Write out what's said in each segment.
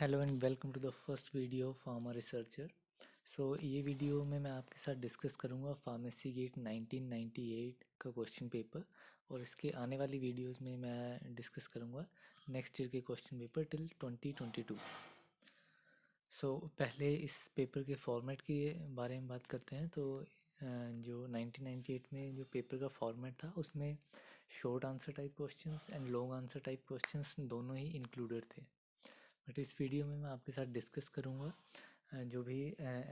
Hello and welcome to the first video of pharma researcher. ये video में मैं आपके साथ डिस्कस करूंगा फार्मेसी गेट 1998 का क्वेश्चन पेपर, और इसके आने वाली वीडियोस में मैं डिस्कस करूंगा नेक्स्ट ईयर के क्वेश्चन पेपर टिल 2022। पहले इस पेपर के फॉर्मेट के बारे में बात करते हैं। जो 1998 में जो पेपर का फॉर्मेट था उसमें short answer type questions and long answer type questions दोनों ही इंक्लूडेड थे। बट इस वीडियो में मैं आपके साथ डिस्कस करूँगा जो भी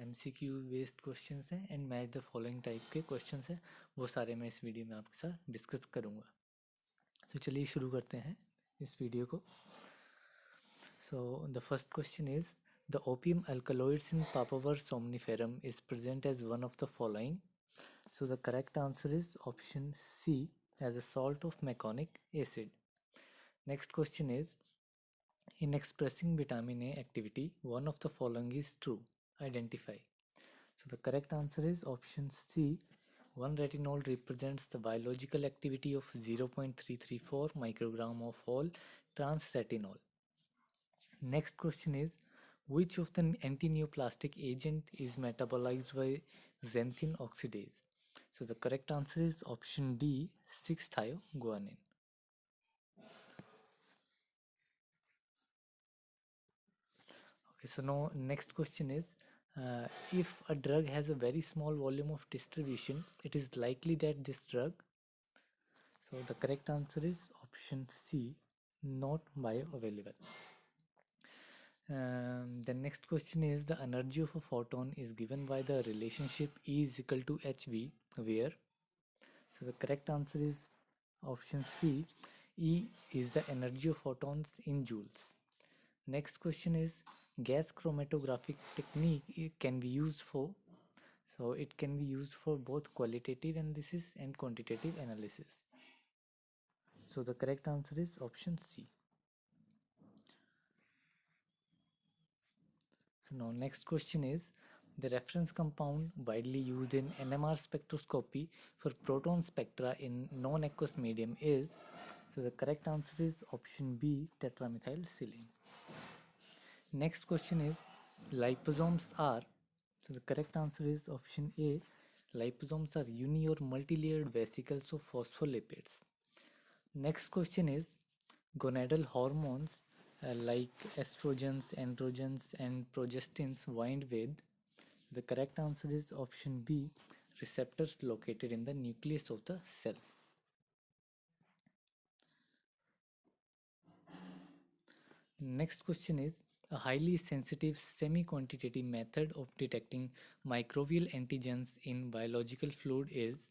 MCQ बेस्ड क्वेश्चंस हैं and match the following type के क्वेश्चंस हैं, वो सारे मैं इस वीडियो में आपके साथ डिस्कस करूँगा। तो चलिए शुरू करते हैं इस वीडियो को। The first question is the opium alkaloids in papaver somniferum is present as one of the following. So the correct answer is option C, as a salt of meconic acid. Next question is, in expressing vitamin A activity, one of the following is true. Identify. So the correct answer is option C. 1-retinol represents the biological activity of 0.334 microgram of all trans-retinol. Next question is, which of the anti-neoplastic agent is metabolized by xanthine oxidase? So the correct answer is option D, 6-thioguanine. Okay, so now next question is, if a drug has a very small volume of distribution, it is likely that this drug. So the correct answer is option C, not bioavailable. The next question is, the energy of a photon is given by the relationship E is equal to hv, where? So the correct answer is option C. E is the energy of photons in joules. Next question is, gas chromatographic technique can be used for. So it can be used for both qualitative analysis and quantitative analysis. So the correct answer is option C. So now next question is, the reference compound widely used in NMR spectroscopy for proton spectra in non-aqueous medium is. So the correct answer is option B, tetramethylsilane. Next question is, liposomes are. So the correct answer is option A. Liposomes are uni or multi-layered vesicles of phospholipids. Next question is, gonadal hormones like estrogens, androgens and progestins wind with. The correct answer is option B, receptors located in the nucleus of the cell. Next question is, a highly sensitive semi-quantitative method of detecting microbial antigens in biological fluid is.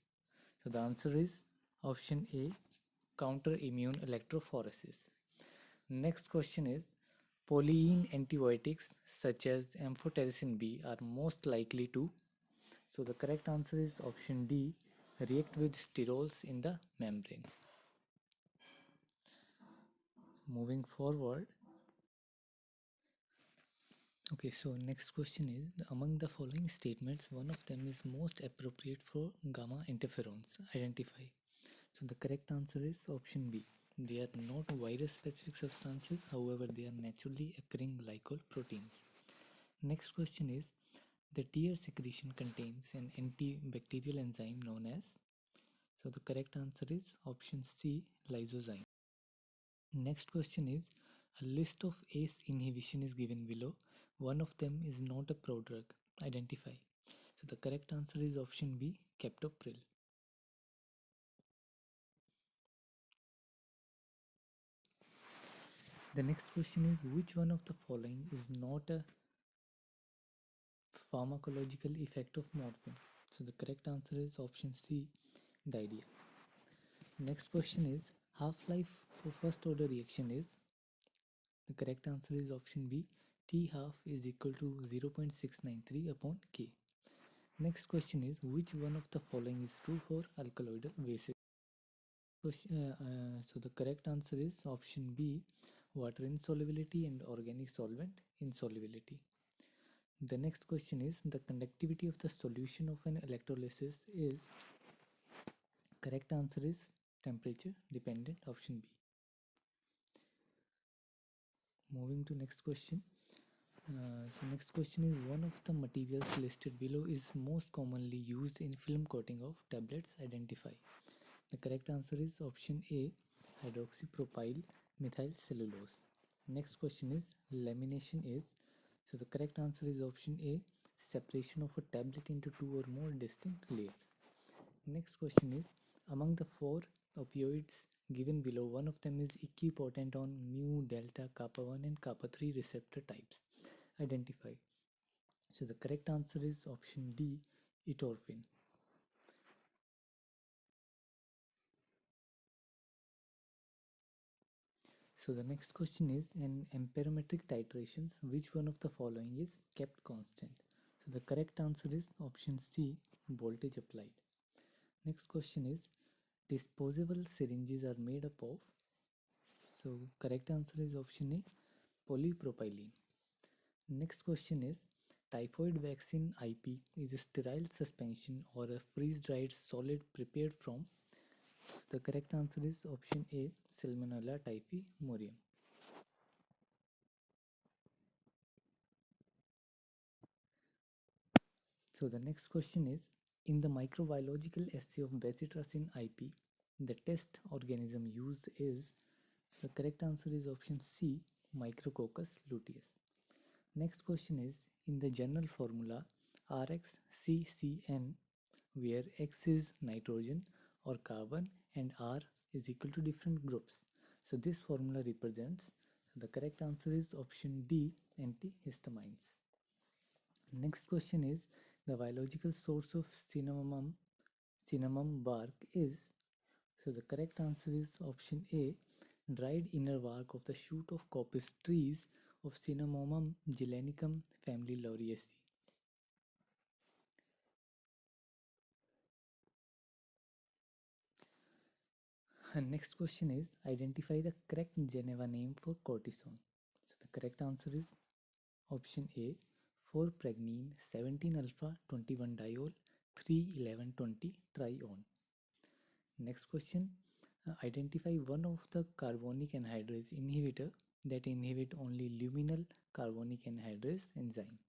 So the answer is option A, counter-immune electrophoresis. Next question is, polyene antibiotics such as amphotericin B are most likely to. So the correct answer is option D, react with sterols in the membrane. Moving forward. Okay, so next question is, among the following statements, one of them is most appropriate for gamma interferons. Identify. So the correct answer is option B. They are not virus-specific substances, however, they are naturally occurring glycol proteins. Next question is, the tear secretion contains an antibacterial enzyme known as. So the correct answer is option C, lysozyme. Next question is, a list of ACE inhibition is given below. One of them is not a prodrug. Identify. So the correct answer is option B, captopril. The next question is, which one of the following is not a pharmacological effect of morphine? So the correct answer is option C, diarrhea. Next question is, half-life for first order reaction is. The correct answer is option B, T half is equal to 0.693 upon K. Next question is, which one of the following is true for alkaloidal bases? So the correct answer is option B, water insolubility and organic solvent insolubility. The next question is, the conductivity of the solution of an electrolysis is. Correct answer is temperature dependent, option B. Moving to next question. So next question is, one of the materials listed below is most commonly used in film coating of tablets. Identify. The correct answer is option A, hydroxypropyl methyl cellulose. Next question is, lamination is. So the correct answer is option A, separation of a tablet into two or more distinct layers. Next question is, among the four opioids given below, one of them is equipotent on mu, delta, kappa 1 and kappa 3 receptor types. Identify. So the correct answer is option D, etorphine. So the next question is, in empirimetric titrations, which one of the following is kept constant? So the correct answer is option C, voltage applied. Next question is, disposable syringes are made up of. So correct answer is option A, polypropylene. Next question is, typhoid vaccine IP is a sterile suspension or a freeze-dried solid prepared from. The correct answer is option A, Salmonella typhimurium. So the next question is, in the microbiological assay of bacitracin IP, the test organism used is. The correct answer is option C, Micrococcus luteus. Next question is, in the general formula RxCCN, where X is nitrogen or carbon and R is equal to different groups. So this formula represents. The correct answer is option D, antihistamines. Next question is, the biological source of cinnamon bark is. So the correct answer is option A, dried inner bark of the shoot of coppice trees of Cinnamomum gelanicum family Lauriaceae. And next question is, identify the correct Geneva name for cortisone. So the correct answer is option A, 4-pregnine 17-alpha 21-diol 3-11-20 trione. Next question, identify one of the carbonic anhydrase inhibitor that inhibit only luminal carbonic anhydrase enzyme.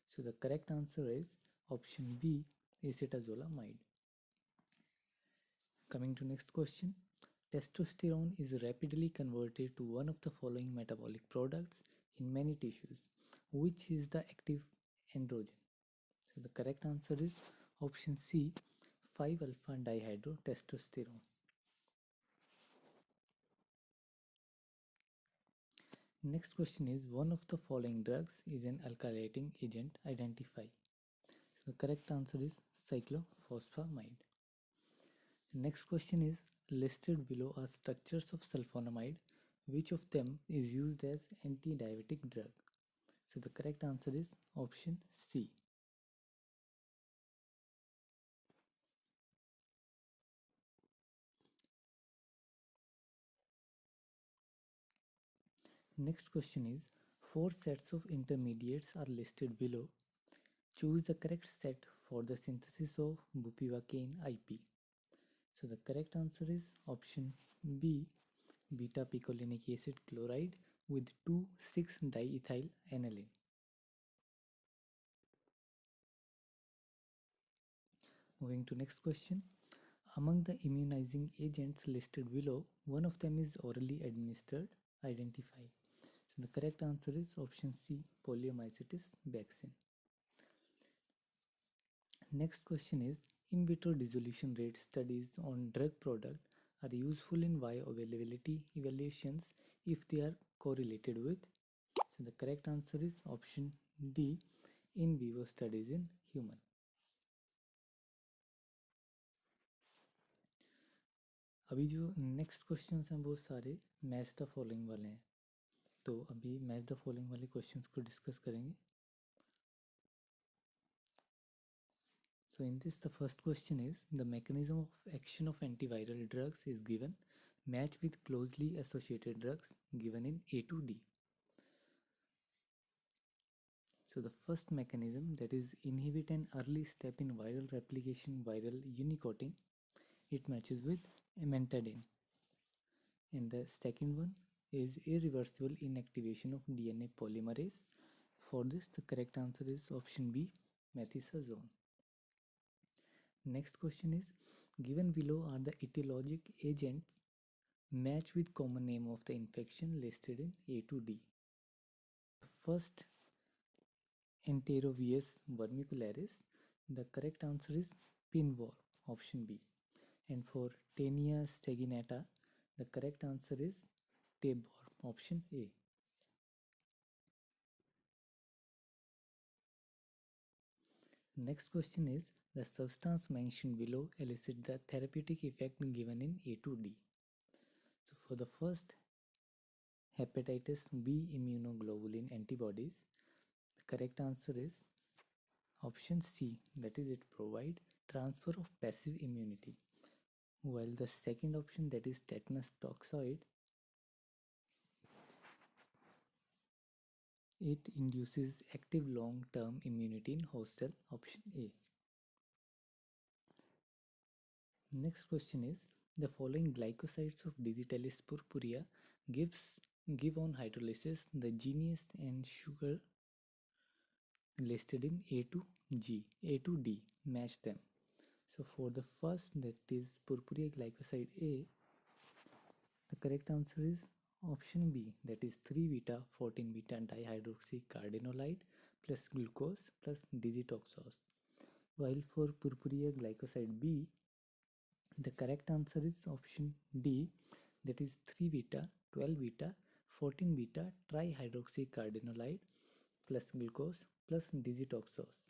So the correct answer is option B, acetazolamide. Coming to next question, testosterone is rapidly converted to one of the following metabolic products in many tissues. Which is the active androgen? So the correct answer is option C, 5-alpha dihydrotestosterone. Next question is, one of the following drugs is an alkylating agent. Identify. So the correct answer is cyclophosphamide. Next question is, listed below are structures of sulfonamide. Which of them is used as anti-diabetic drug? So the correct answer is option C. Next question is, four sets of intermediates are listed below. Choose the correct set for the synthesis of bupivacaine IP. So the correct answer is option B, beta picolinic acid chloride with 2,6-diethyl aniline. Moving to next question. Among the immunizing agents listed below, one of them is orally administered. Identify. So the correct answer is option C, poliomycetes vaccine. Next question is, in vitro dissolution rate studies on drug product are useful in bioavailability evaluations if they are correlated with. So the correct answer is option D, in vivo studies in human. अभी जो next questions हैं वो सारे match the following वाले हैं, तो अभी match the following वाले क्वेश्चंस को डिस्कस करेंगे. So in this, the first question is, the mechanism of action of antiviral drugs is given. Match with closely associated drugs given in A to D. So the first mechanism, that is inhibit an early step in viral replication, viral unicoating, it matches with amantadine. And the second one is irreversible inactivation of DNA polymerase for this, the correct answer is option B, methicillin. Next question is, given below are the etiologic agents match with common name of the infection listed in A to D. First, Enterovirus vermicularis. The correct answer is pinworm, option B. And for Taenia staginata, the correct answer is tapeworm, option A. Next question is, the substance mentioned below elicit the therapeutic effect given in A to D. So for the first, hepatitis B immunoglobulin antibodies, the correct answer is option C, that is it provide transfer of passive immunity. While the second option, that is tetanus toxoid, it induces active long-term immunity in host cell, option A. Next question is, the following glycosides of digitalis purpurea give on hydrolysis the genus and sugar listed in A to G, A to D, match them. So for the first, that is purpurea glycoside A, the correct answer is option B, that is 3-beta 14-beta dihydroxycardenolide plus glucose plus digitoxos. While for purpurea glycoside B, the correct answer is option D, that is 3-beta 12-beta 14-beta trihydroxycardenolide plus glucose plus digitoxos.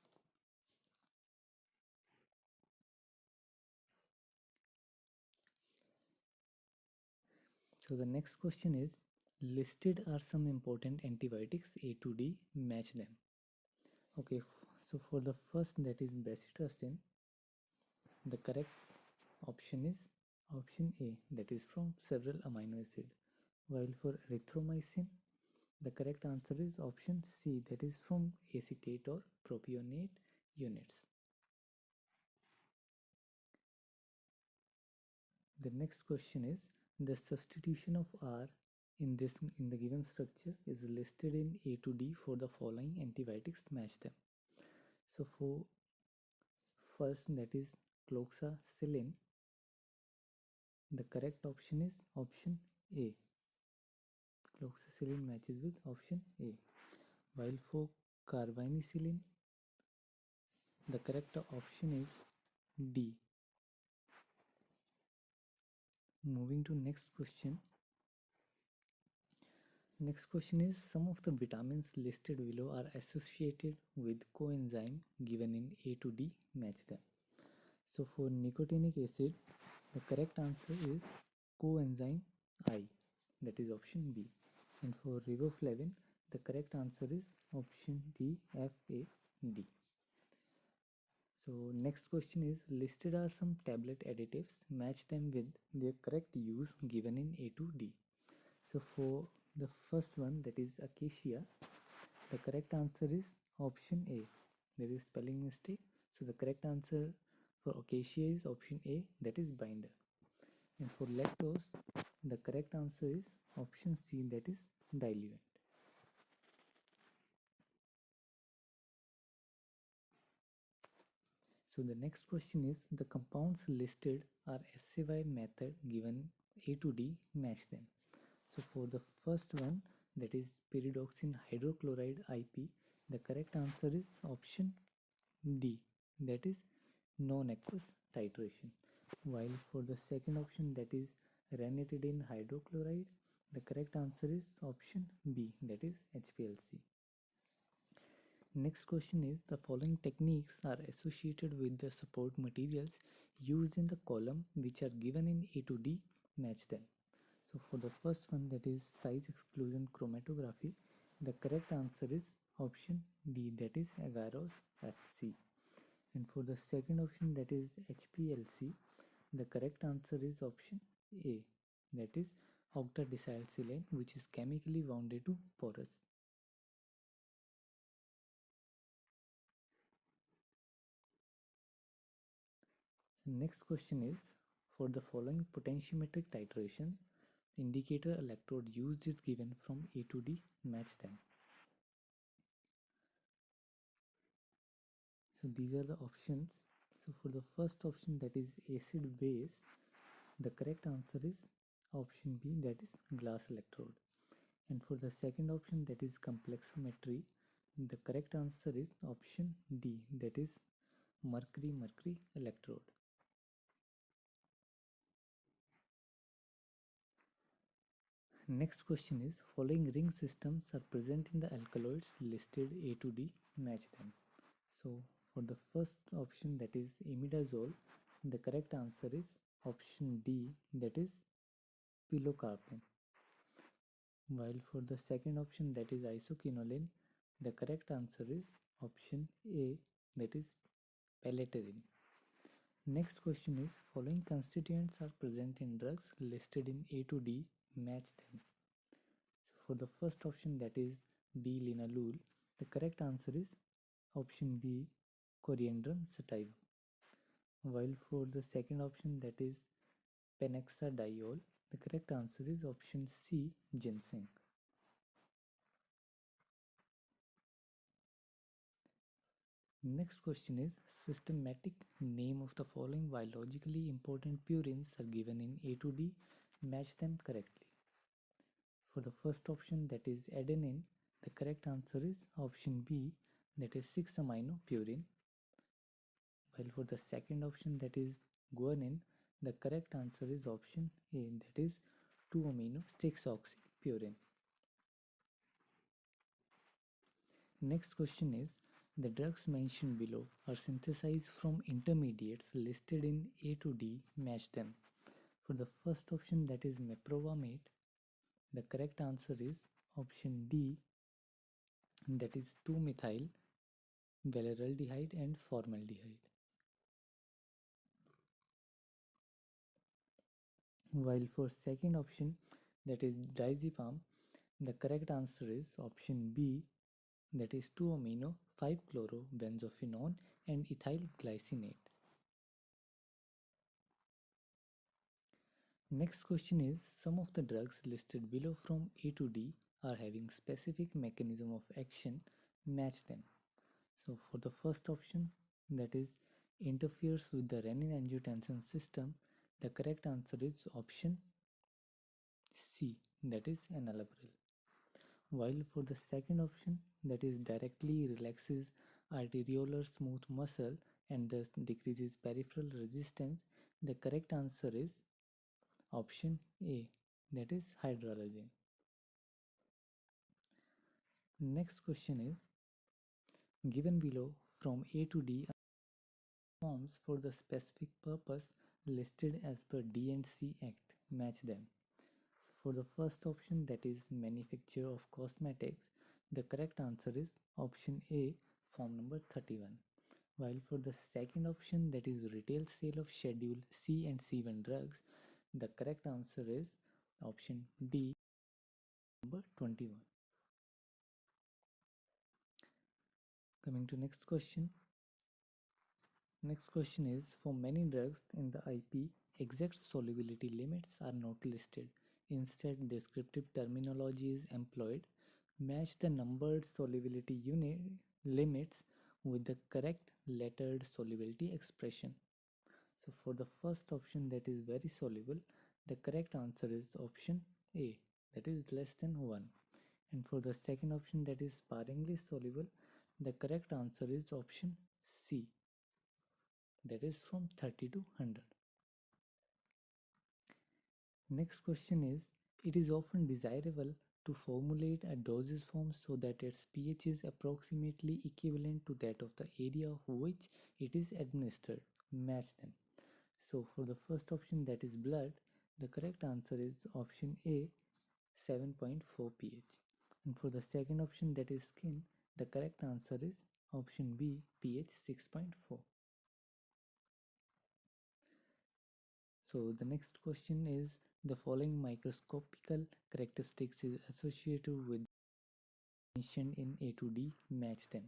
So the next question is, listed are some important antibiotics A to D, match them. Okay, so for the first, that is bacitracin, the correct option is option A, that is from several amino acid. While for erythromycin, the correct answer is option C, that is from acetate or propionate units. The next question is, the substitution of R in the given structure is listed in A to D for the following antibiotics, match them. So for first, that is cloxacillin, the correct option is option A. Cloxacillin matches with option A. While for carbanicillin, the correct option is D. Moving to next question. Next question is, some of the vitamins listed below are associated with coenzyme given in A to D, match them. So for nicotinic acid, the correct answer is coenzyme I, that is option B. And for riboflavin, the correct answer is option D, FAD. So next question is, listed are some tablet additives, match them with their correct use given in A to D. So for the first one, that is acacia, the correct answer is option A. There is spelling mistake, so the correct answer for acacia is option A, that is binder. And for lactose, the correct answer is option C, that is diluent. So the next question is, the compounds listed are SCY method given A to D, match them. So for the first one, that is pyridoxine hydrochloride IP, the correct answer is option D, that is non-aqueous titration. While for the second option, that is ranitidine hydrochloride, the correct answer is option B, that is HPLC. Next question is, the following techniques are associated with the support materials used in the column which are given in A to D, match them. So for the first one, that is size exclusion chromatography, the correct answer is option D, that is agarose FC. And for the second option, that is HPLC, the correct answer is option A, that is octadisylsilane, which is chemically bonded to porous. So next question is, for the following potentiometric titration, indicator electrode used is given from A to D, match them. So these are the options. So for the first option, that is acid base, the correct answer is option B, that is glass electrode. And for the second option, that is complexometry, the correct answer is option D, that is mercury electrode. Next question is, following ring systems are present in the alkaloids listed A to D, match them. So for the first option, that is imidazole, the correct answer is option D, that is pilocarpine. While for the second option, that is isoquinoline, the correct answer is option A, that is palaterin. Next question is, following constituents are present in drugs listed in A to D, match them. So for the first option, that is D-linalool, the correct answer is option B, coriandrum sativum. While for the second option, that is penexadiol, the correct answer is option C, ginseng. Next question is, systematic name of the following biologically important purines are given in A to D, match them correctly. For the first option, that is adenine, the correct answer is option B, that is 6-amino purine. While for the second option, that is guanine, the correct answer is option A, that is 2-amino 6-oxy purine. Next question is, the drugs mentioned below are synthesized from intermediates listed in A to D, match them. For the first option, that is meprovamate, the correct answer is option D, that is 2-methyl valeraldehyde and formaldehyde. While for second option, that is diazepam, the correct answer is option B, that is 2-amino 5-chloro-benzophenone and ethyl glycinate. Next question is, some of the drugs listed below from A to D are having specific mechanism of action, match them. So for the first option, that is interferes with the renin-angiotensin system, the correct answer is option C, that is enalapril. While for the second option, that is directly relaxes arteriolar smooth muscle and thus decreases peripheral resistance, the correct answer is option A, that is hydralazine. Next question is, given below from A to D forms for the specific purpose listed as per D&C Act, match them. So for the first option, that is manufacture of cosmetics, the correct answer is option A, form number 31. While for the second option, that is retail sale of schedule C and C1 drugs, the correct answer is option D, number 21. Coming to next question. Next question is, for many drugs in the IP, exact solubility limits are not listed. Instead, descriptive terminology is employed. Match the numbered solubility unit limits with the correct lettered solubility expression. So for the first option, that is very soluble, the correct answer is option A, that is less than 1. And for the second option, that is sparingly soluble, the correct answer is option C, that is from 30 to 100. Next question is, it is often desirable to formulate a dosage form so that its pH is approximately equivalent to that of the area of which it is administered. Match them. So for the first option, that is blood, the correct answer is option A, 7.4 pH. And for the second option, that is skin, the correct answer is option B, pH 6.4. So the next question is, the following microscopical characteristics is associated with mentioned in A to D, match them.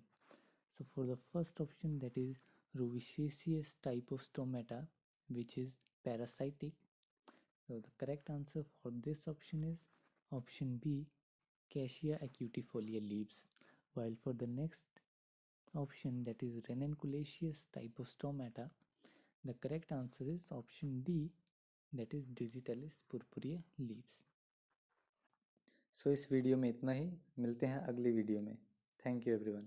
So for the first option, that is rubicaceous type of stomata, which is parasitic. So the correct answer for this option is option B, Cassia acutifolia leaves. While for the next option, that is ranunculus type of stomata. The correct answer is option D, that is digitalis purpurea leaves. सो इस video में इतना ही, मिलते हैं अगली video में. Thank you everyone.